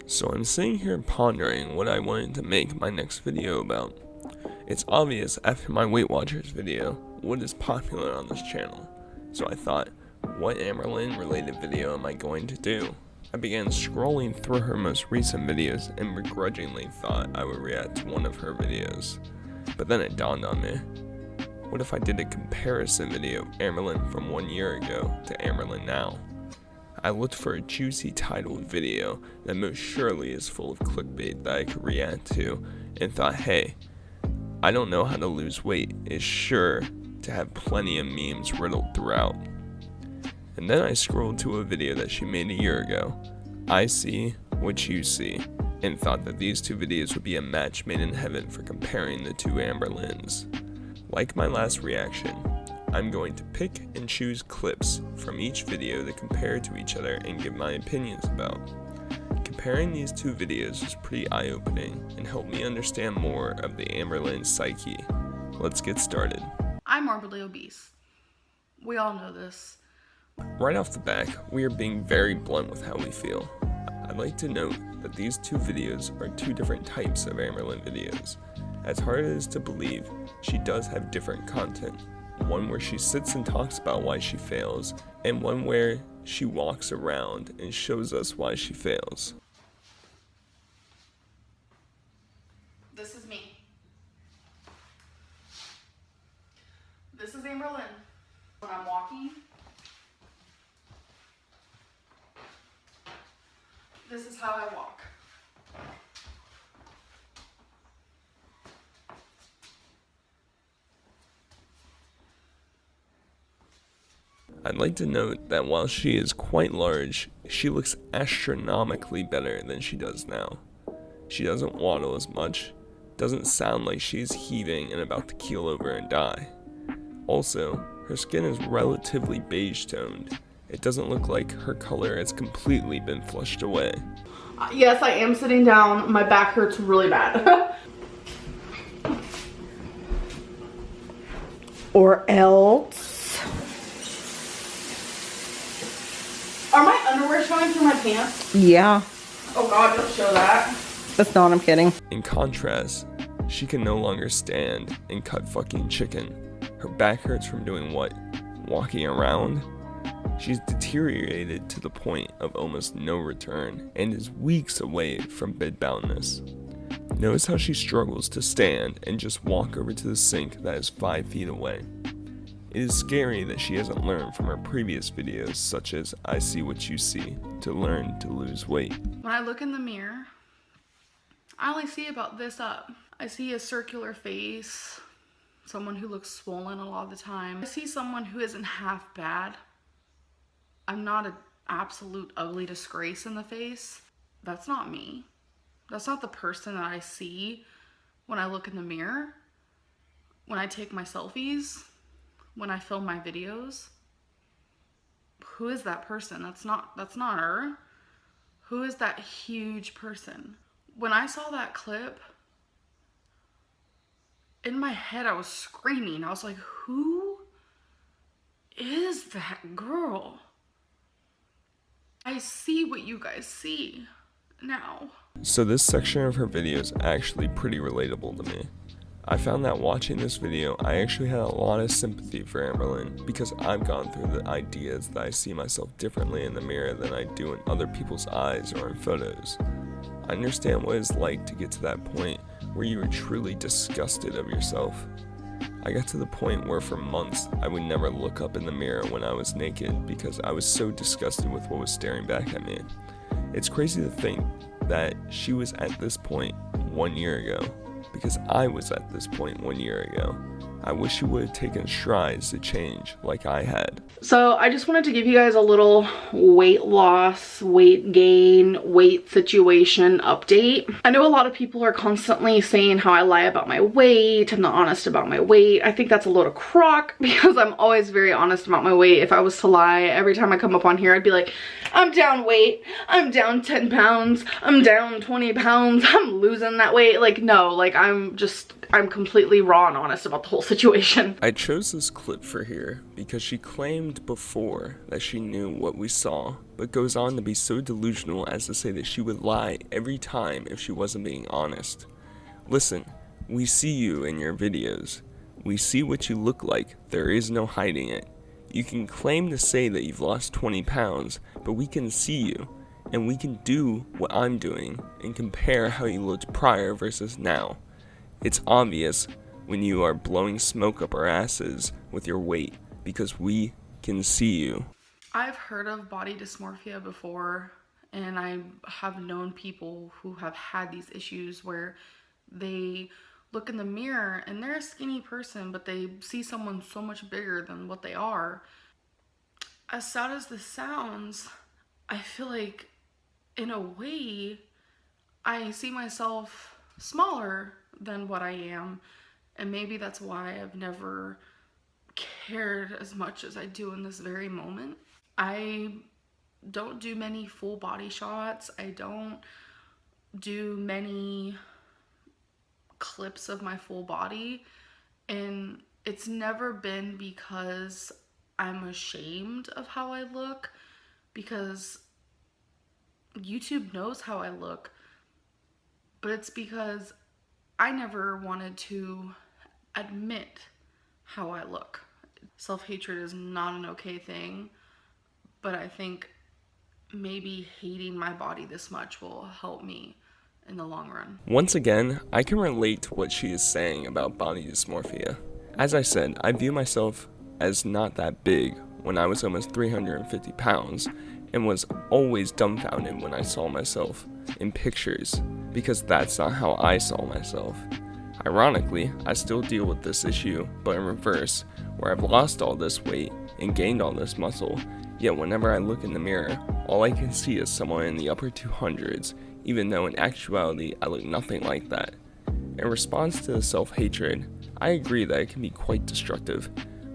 So I'm sitting here pondering what I wanted to make my next video about. It's obvious after my Weight Watchers video what is popular on this channel. So I thought, what Amberlynn related video am I going to do? I began scrolling through her most recent videos and begrudgingly thought I would react to one of her videos. But then it dawned on me, what if I did a comparison video of Amberlynn from 1 year ago to Amberlynn now? I looked for a juicy titled video that most surely is full of clickbait that I could react to and thought, hey, I don't know how to lose weight is sure to have plenty of memes riddled throughout. And then I scrolled to a video that she made a year ago, I See What You See, and thought that these two videos would be a match made in heaven for comparing the two Amberlynns. Like my last reaction, I'm going to pick and choose clips from each video to compare to each other and give my opinions about. Comparing these two videos was pretty eye-opening and helped me understand more of the Amberlynn psyche. Let's get started. I'm morbidly obese. We all know this. Right off the back, we are being very blunt with how we feel. I'd like to note that these two videos are two different types of Amberlynn videos. As hard as it is to believe, she does have different content. One where she sits and talks about why she fails, and one where she walks around and shows us why she fails. This is me. This is Amberlynn. When I'm walking, this is how I walk. I'd like to note that while she is quite large, she looks astronomically better than she does now. She doesn't waddle as much, doesn't sound like she's heaving and about to keel over and die. Also, her skin is relatively beige toned. It doesn't look like her color has completely been flushed away. Yes, I am sitting down. My back hurts really bad. Or else. Are my underwear showing through my pants? Yeah. Oh God, don't show that. That's not, I'm kidding. In contrast, she can no longer stand and cut fucking chicken. Her back hurts from doing what? Walking around? She's deteriorated to the point of almost no return and is weeks away from bedboundness. Notice how she struggles to stand and just walk over to the sink that is 5 feet away. It is scary that she hasn't learned from her previous videos such as I See What You See to learn to lose weight. When I look in the mirror, I only see about this up. I see a circular face, someone who looks swollen a lot of the time. I see someone who isn't half bad. I'm not an absolute ugly disgrace in the face. That's not me. That's not the person that I see when I look in the mirror, when I take my selfies, when I film my videos. Who is that person? That's not her. Who is that huge person? When I saw that clip, in my head I was screaming. I was like, who is that girl? I see what you guys see now. So this section of her video is actually pretty relatable to me. I found that watching this video, I actually had a lot of sympathy for Amberlynn because I've gone through the ideas that I see myself differently in the mirror than I do in other people's eyes or in photos. I understand what it's like to get to that point where you are truly disgusted of yourself. I got to the point where for months I would never look up in the mirror when I was naked because I was so disgusted with what was staring back at me. It's crazy to think that she was at this point 1 year ago, because I was at this point 1 year ago. I wish she would have taken strides to change like I had. So I just wanted to give you guys a little weight loss, weight gain, weight situation update. I know a lot of people are constantly saying how I lie about my weight, I'm not honest about my weight. I think that's a load of crock because I'm always very honest about my weight. If I was to lie, every time I come up on here, I'd be like, I'm down weight, I'm down 10 pounds, I'm down 20 pounds, I'm losing that weight. Like, no, like I'm just I'm completely raw and honest about the whole situation. I chose this clip for here because she claimed before that she knew what we saw, but goes on to be so delusional as to say that she would lie every time if she wasn't being honest. Listen, we see you in your videos. We see what you look like. There is no hiding it. You can claim to say that you've lost 20 pounds, but we can see you, and we can do what I'm doing and compare how you looked prior versus now. It's obvious when you are blowing smoke up our asses with your weight because we can see you. I've heard of body dysmorphia before, and I have known people who have had these issues where they look in the mirror and they're a skinny person, but they see someone so much bigger than what they are. As sad as this sounds, I feel like in a way I see myself smaller than what I am, and maybe that's why I've never cared as much as I do in this very moment. I don't do many full body shots. I don't do many clips of my full body, and it's never been because I'm ashamed of how I look, because YouTube knows how I look, but it's because I never wanted to admit how I look. Self-hatred is not an okay thing, but I think maybe hating my body this much will help me in the long run. Once again, I can relate to what she is saying about body dysmorphia. As I said, I view myself as not that big when I was almost 350 pounds and was always dumbfounded when I saw myself in pictures because that's not how I saw myself. Ironically, I still deal with this issue, but in reverse, where I've lost all this weight and gained all this muscle, yet whenever I look in the mirror, all I can see is someone in the upper 200s, even though in actuality I look nothing like that. In response to the self-hatred, I agree that it can be quite destructive.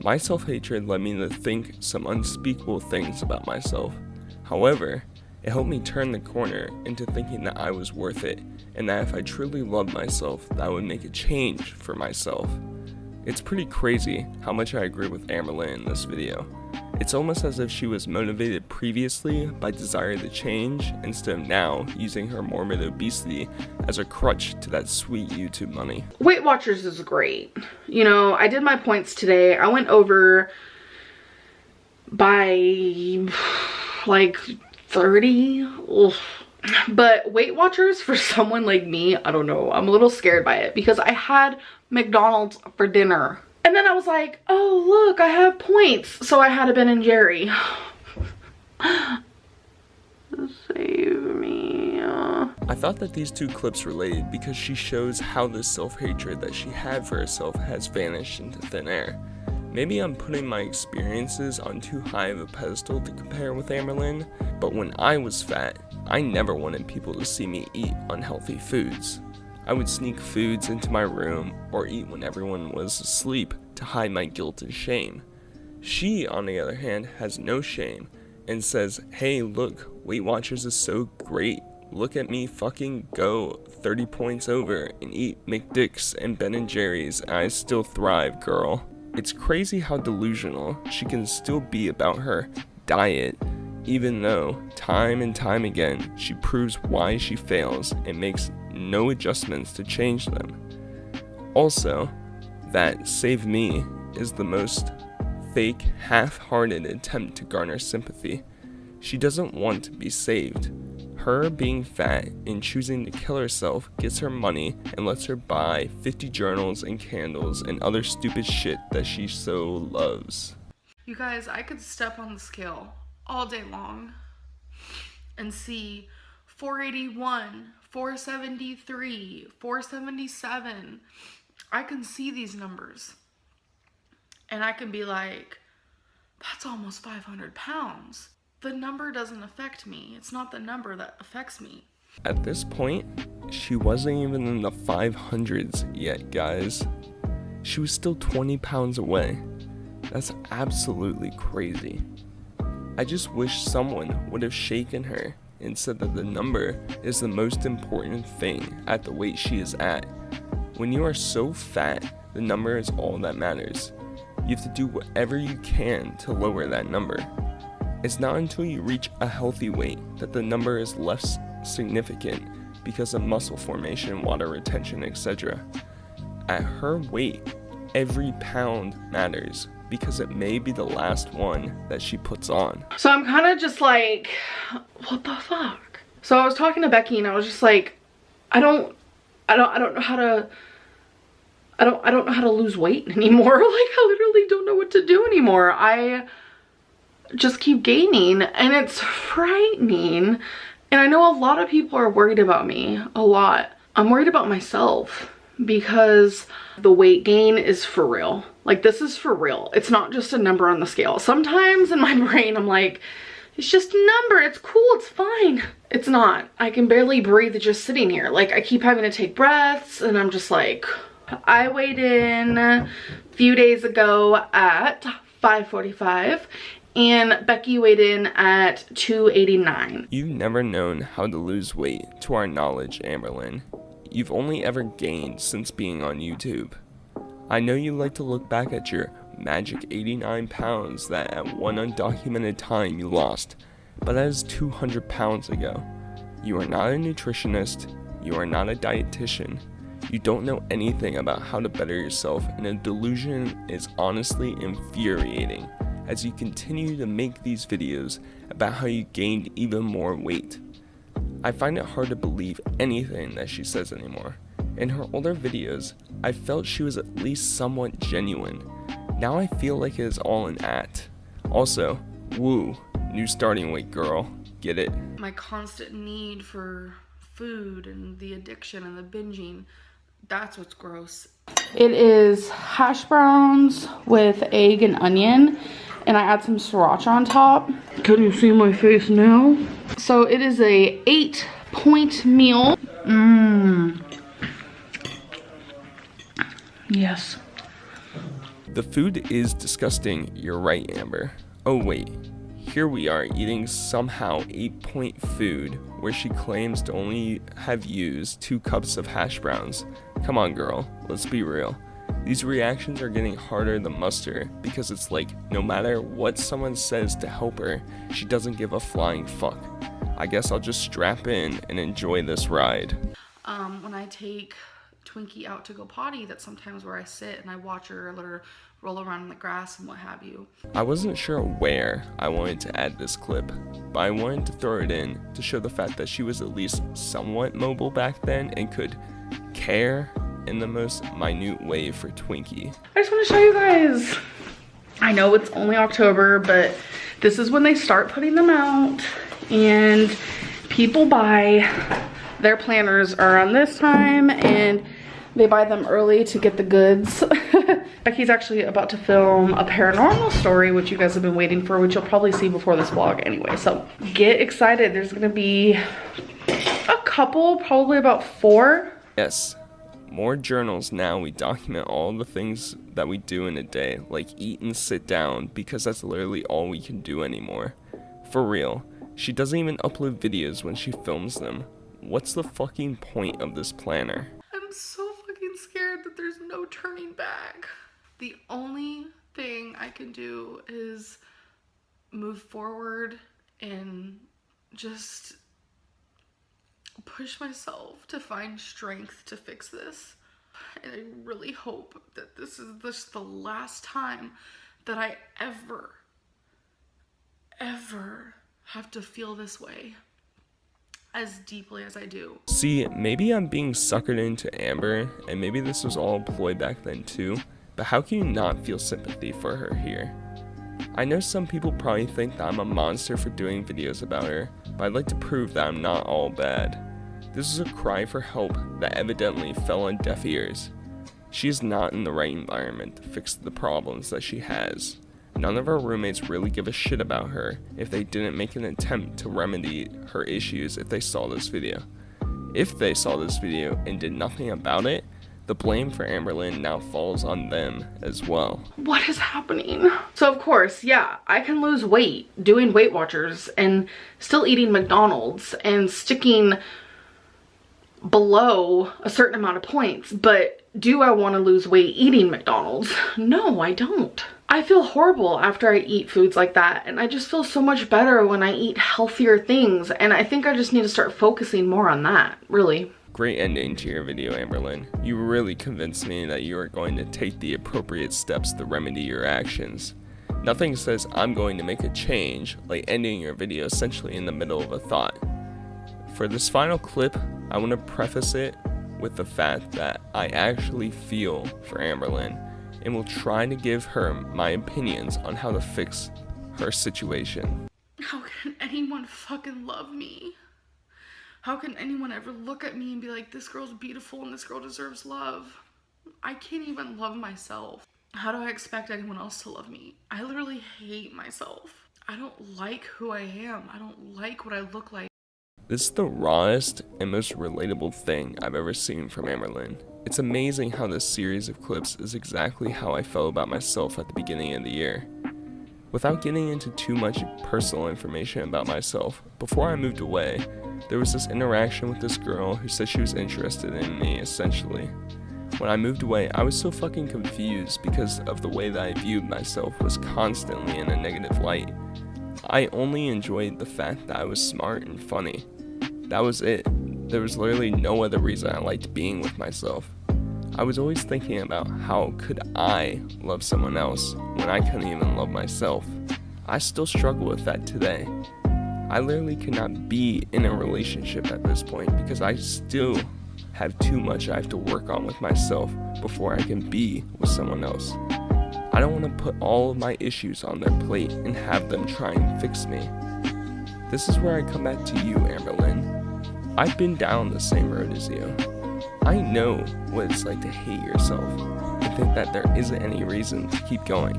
My self-hatred led me to think some unspeakable things about myself. However, it helped me turn the corner into thinking that I was worth it, and that if I truly loved myself, that I would make a change for myself. It's pretty crazy how much I agree with Amberlynn in this video. It's almost as if she was motivated previously by desire to change, instead of now using her morbid obesity as a crutch to that sweet YouTube money. Weight Watchers is great. You know, I did my points today. I went over by like 30. Ugh. But Weight Watchers, for someone like me, I don't know, I'm a little scared by it because I had McDonald's for dinner. And then I was like, oh look, I have points. So I had a Ben & Jerry. Save me. I thought that these two clips related because she shows how this self-hatred that she had for herself has vanished into thin air. Maybe I'm putting my experiences on too high of a pedestal to compare with Amberlynn, but when I was fat, I never wanted people to see me eat unhealthy foods. I would sneak foods into my room or eat when everyone was asleep to hide my guilt and shame. She, on the other hand, has no shame and says, hey look, Weight Watchers is so great. Look at me fucking go 30 points over and eat McDicks and Ben & Jerry's and I still thrive, girl. It's crazy how delusional she can still be about her diet, even though time and time again she proves why she fails and makes no adjustments to change them. Also, that Save Me is the most fake, half-hearted attempt to garner sympathy. She doesn't want to be saved. Her being fat and choosing to kill herself gets her money and lets her buy 50 journals and candles and other stupid shit that she so loves. You guys, I could step on the scale all day long and see 481, 473, 477. I can see these numbers and I can be like, that's almost 500 pounds. The number doesn't affect me. It's not the number that affects me. At this point, she wasn't even in the 500s yet, guys. She was still 20 pounds away. That's absolutely crazy. I just wish someone would have shaken her and said that the number is the most important thing at the weight she is at. When you are so fat, the number is all that matters. You have to do whatever you can to lower that number. It's not until you reach a healthy weight that the number is less significant because of muscle formation, water retention, etc. At her weight, every pound matters because it may be the last one that she puts on. So I'm kind of just like, what the fuck? So I was talking to Becky and I was just like, I don't know how to lose weight anymore. Like, I literally don't know what to do anymore. I just keep gaining and it's frightening. And I know a lot of people are worried about me, a lot. I'm worried about myself because the weight gain is for real. Like, this is for real. It's not just a number on the scale. Sometimes in my brain, I'm like, it's just a number. It's cool. It's fine. It's not. I can barely breathe just sitting here. Like, I keep having to take breaths and I'm just like, I weighed in a few days ago at 545 and Becky weighed in at 289. You've never known how to lose weight, to our knowledge, Amberlynn. You've only ever gained since being on YouTube. I know you like to look back at your magic 89 pounds that at one undocumented time you lost, but that is 200 pounds ago. You are not a nutritionist, you are not a dietitian, you don't know anything about how to better yourself, and a delusion is honestly infuriating as you continue to make these videos about how you gained even more weight. I find it hard to believe anything that she says anymore. In her older videos, I felt she was at least somewhat genuine. Now I feel like it is all an act. Also, woo, new starting weight, girl. Get it? My constant need for food and the addiction and the binging, that's what's gross. It is hash browns with egg and onion, and I add some sriracha on top. Can you see my face now? So it is a 8-point meal. Yes. The food is disgusting, you're right, Amber. Oh wait, here we are eating somehow 8-point food where she claims to only have used 2 cups of hash browns. Come on girl, let's be real. These reactions are getting harder to muster because it's like no matter what someone says to help her, she doesn't give a flying fuck. I guess I'll just strap in and enjoy this ride. When I take Twinkie out to go potty, that's sometimes where I sit and I watch her let her roll around in the grass and what have you. I wasn't sure where I wanted to add this clip, but I wanted to throw it in to show the fact that she was at least somewhat mobile back then and could care in the most minute way for Twinkie. I just want to show you guys. I know it's only October, but this is when they start putting them out and people buy their planners around this time and they buy them early to get the goods. Becky's actually about to film a paranormal story, which you guys have been waiting for, which you'll probably see before this vlog anyway. So get excited. There's gonna be a couple, probably about 4. Yes, more journals now. We document all the things that we do in a day, like eat and sit down, because that's literally all we can do anymore. For real, she doesn't even upload videos when she films them. What's the fucking point of this planner? I'm so fucking scared that there's no turning back. The only thing I can do is move forward and just push myself to find strength to fix this. And I really hope that this is just the last time that I ever have to feel this way as deeply as I do. See, maybe I'm being suckered into Amber, and maybe this was all a ploy back then too, but how can you not feel sympathy for her here? I know some people probably think that I'm a monster for doing videos about her, but I'd like to prove that I'm not all bad. This is a cry for help that evidently fell on deaf ears. She is not in the right environment to fix the problems that she has. None of her roommates really give a shit about her if they didn't make an attempt to remedy her issues if they saw this video. If they saw this video and did nothing about it, the blame for Amberlynn now falls on them as well. What is happening? So of course, yeah, I can lose weight doing Weight Watchers and still eating McDonald's and sticking below a certain amount of points, but do I want to lose weight eating McDonald's? No, I don't. I feel horrible after I eat foods like that, and I just feel so much better when I eat healthier things, and I think I just need to start focusing more on that, really. Great ending to your video, Amberlynn. You really convinced me that you are going to take the appropriate steps to remedy your actions. Nothing says I'm going to make a change like ending your video essentially in the middle of a thought. For this final clip, I want to preface it with the fact that I actually feel for Amberlynn and will try to give her my opinions on how to fix her situation. How can anyone fucking love me? How can anyone ever look at me and be like, this girl's beautiful and this girl deserves love? I can't even love myself. How do I expect anyone else to love me? I literally hate myself. I don't like who I am. I don't like what I look like. This is the rawest and most relatable thing I've ever seen from Amberlynn. It's amazing how this series of clips is exactly how I felt about myself at the beginning of the year. Without getting into too much personal information about myself, before I moved away, there was this interaction with this girl who said she was interested in me, essentially. When I moved away, I was so fucking confused because of the way that I viewed myself was constantly in a negative light. I only enjoyed the fact that I was smart and funny. That was it. There was literally no other reason I liked being with myself. I was always thinking about how could I love someone else when I couldn't even love myself. I still struggle with that today. I literally cannot be in a relationship at this point because I still have too much I have to work on with myself before I can be with someone else. I don't want to put all of my issues on their plate and have them try and fix me. This is where I come back to you, Amberlynn. I've been down the same road as you. I know what it's like to hate yourself and think that there isn't any reason to keep going.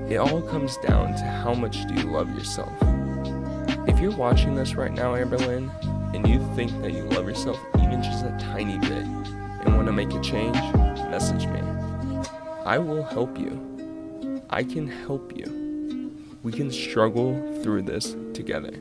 It all comes down to how much do you love yourself. If you're watching this right now, Amberlynn, and you think that you love yourself even just a tiny bit and want to make a change, message me. I will help you. I can help you. We can struggle through this together.